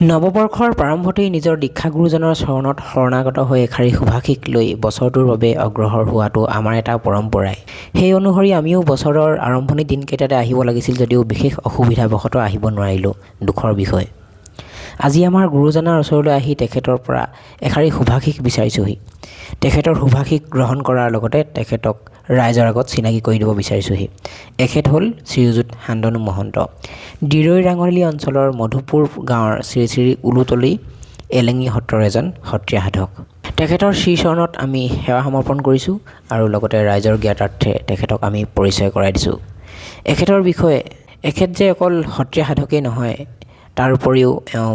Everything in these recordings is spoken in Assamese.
নৱবৰ্ষৰ প্ৰাৰম্ভতেই নিজৰ দীক্ষাগুৰুজনৰ চৰণত শৰণাগত হৈ এষাৰি সুভাষিক লৈ বছৰটোৰ বাবে অগ্ৰসৰ হোৱাটো আমাৰ এটা পৰম্পৰাই। সেই অনুসৰি আমিও বছৰৰ আৰম্ভণি দিনকেইটাতে আহিব লাগিছিল যদিও বিশেষ অসুবিধাবশতঃ আহিব নোৱাৰিলোঁ। দুখৰ বিষয়। আজি আমাৰ গুৰুজনাৰ ওচৰলৈ আহি তেখেতৰ পৰা এষাৰি সুভাষিক বিচাৰিছোঁহি। তেখেতৰ সুভাষিক গ্ৰহণ কৰাৰ লগতে তেখেতক ৰাইজৰ আগত চিনাকি কৰি দিব বিচাৰিছোঁহি। এখেত হ'ল শ্ৰীযুত শান্তনু মহন্ত, দিৰৈ ৰাঙলী অঞ্চলৰ মধুপুৰ গাঁৱৰ শ্ৰী শ্ৰী উলুতলি এলেঙি সত্ৰৰ এজন সত্ৰীয়া সাধক। তেখেতৰ শ্ৰীচৰণত আমি সেৱা সমৰ্পণ কৰিছোঁ আৰু লগতে ৰাইজৰ জ্ঞাতাৰ্থে তেখেতক আমি পৰিচয় কৰাই দিছোঁ। এখেতৰ বিষয়ে এখেত যে অকল সত্ৰীয়া সাধকেই নহয়, তাৰ উপৰিও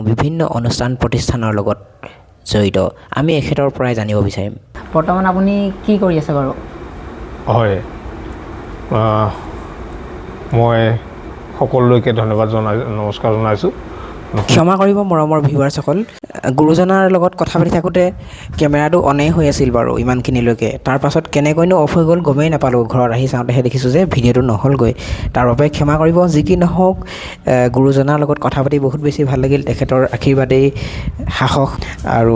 বিভিন্ন অনুষ্ঠান প্ৰতিষ্ঠানৰ লগত জড়িত। আমি এখেতৰ পৰাই জানিব বিচাৰিম। বৰ্তমান আপুনি কি কৰি আছে বাৰু? হয়, মই সকলোলৈকে ধন্যবাদ নমস্কাৰ জনাইছোঁ। ক্ষমা কৰিব মৰমৰ ভিউৱাৰ্ছসকল, গুৰুজনাৰ লগত কথা পাতি থাকোঁতে কেমেৰাটো অনেই হৈ আছিল বাৰু ইমানখিনিলৈকে। তাৰ পাছত কেনেকৈনো অফ হৈ গ'ল গমেই নাপালোঁ। ঘৰত আহি চাওঁতেহে দেখিছোঁ যে ভিডিঅ'টো নহ'লগৈ। তাৰ বাবে ক্ষমা কৰিব। যি কি নহওক, গুৰুজনাৰ লগত কথা পাতি বহুত বেছি ভাল লাগিল। তেখেতৰ আশীৰ্বাদেই সাহস, আৰু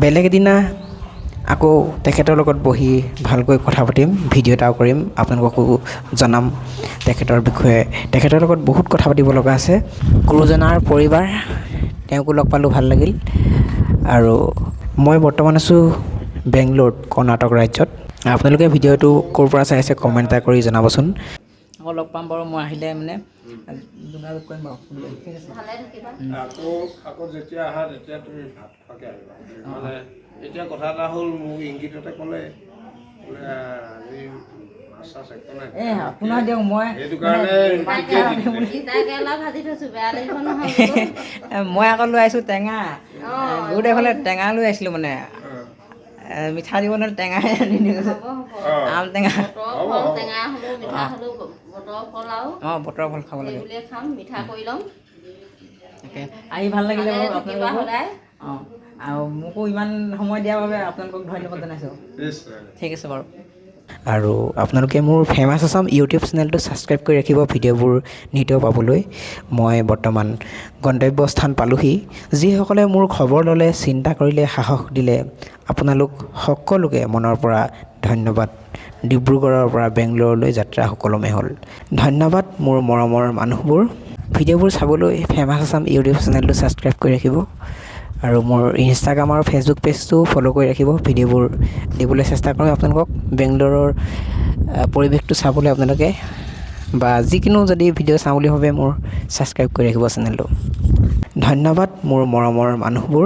বেলেগ এদিনা আকৌ তেখেতৰ লগত বহি ভালকৈ কথা পাতিম, ভিডিঅ' এটাও কৰিম, আপোনালোককো জনাম তেখেতৰ বিষয়ে। তেখেতৰ লগত বহুত কথা পাতিব লগা আছে। গুৰুজনাৰ পৰিবাৰ, তেওঁকো লগ পালোঁ, ভাল লাগিল। আৰু মই বৰ্তমান আছোঁ বেংগলোৰত, কৰ্ণাটক ৰাজ্যত। আপোনালোকে ভিডিঅ'টো ক'ৰ পৰা চাই আছে কমেণ্ট এটা কৰি জনাবচোন। আকৌ লগ পাম বাৰু, মই আহিলে মানে যোগাযোগ কৰিম বাৰু। ঠিক আছে, আকৌ যেতিয়া আহা তেতিয়া তুমি ভাত খোৱাকৈ আহিবা। মানে এতিয়া কথা এটা হ'ল, মোক ইংগিততে ক'লে আজি মাছ চাছ একো নাই। আপোনাৰ দিয়ক, মই সেইটো কাৰণে মই আকৌ লৈ আহিছোঁ টেঙা। বহুত এইফালে টেঙা লৈ আহিছিলোঁ, মানে মিঠা দিব নোৱাৰে, টেঙাই আনি দিছোঁ। আম টেঙা, বতৰৰ ফল খাব লাগে। তাকে আহি ভাল লাগিলে বাৰু আপোনালোকক। আৰু মোকো ইমান সময় দিয়াৰ বাবে আপোনালোকক ধন্যবাদ জনাইছোঁ। ঠিক আছে বাৰু। আৰু আপোনালোকে মোৰ ফেমাছ আছাম ইউটিউব চেনেলটো ছাবস্ক্ৰাইব কৰি ৰাখিব ভিডিঅ'বোৰ নিতৌ পাবলৈ। মই বৰ্তমান গন্তব্যস্থান পালোহি। যিসকলে মোৰ খবৰ ল'লে, চিন্তা কৰিলে, সাহস দিলে, আপোনালোক সকলোকে মনৰ পৰা ধন্যবাদ। ডিব্ৰুগড়ৰ পৰা বেংগলোৰলৈ যাত্ৰা সুকলমে হ'ল। ধন্যবাদ মোৰ মৰমৰ মানুহবোৰ। ভিডিঅ'বোৰ চাবলৈ ফেমাছ আছাম ইউটিউব চেনেলটো ছাবস্ক্ৰাইব কৰি ৰাখিব, আৰু মোৰ ইনষ্টাগ্ৰাম আৰু ফেচবুক পেজটো ফ'ল' কৰি ৰাখিব। ভিডিঅ'বোৰ দিবলৈ চেষ্টা কৰিম আপোনালোকক। বেংগলোৰৰ পৰিৱেশটো চাবলৈ আপোনালোকে, বা যিকোনো যদি ভিডিঅ' চাওঁ বুলি ভাবে, মোৰ ছাবস্ক্ৰাইব কৰি ৰাখিব চেনেলটো। ধন্যবাদ মোৰ মৰমৰ মানুহবোৰ।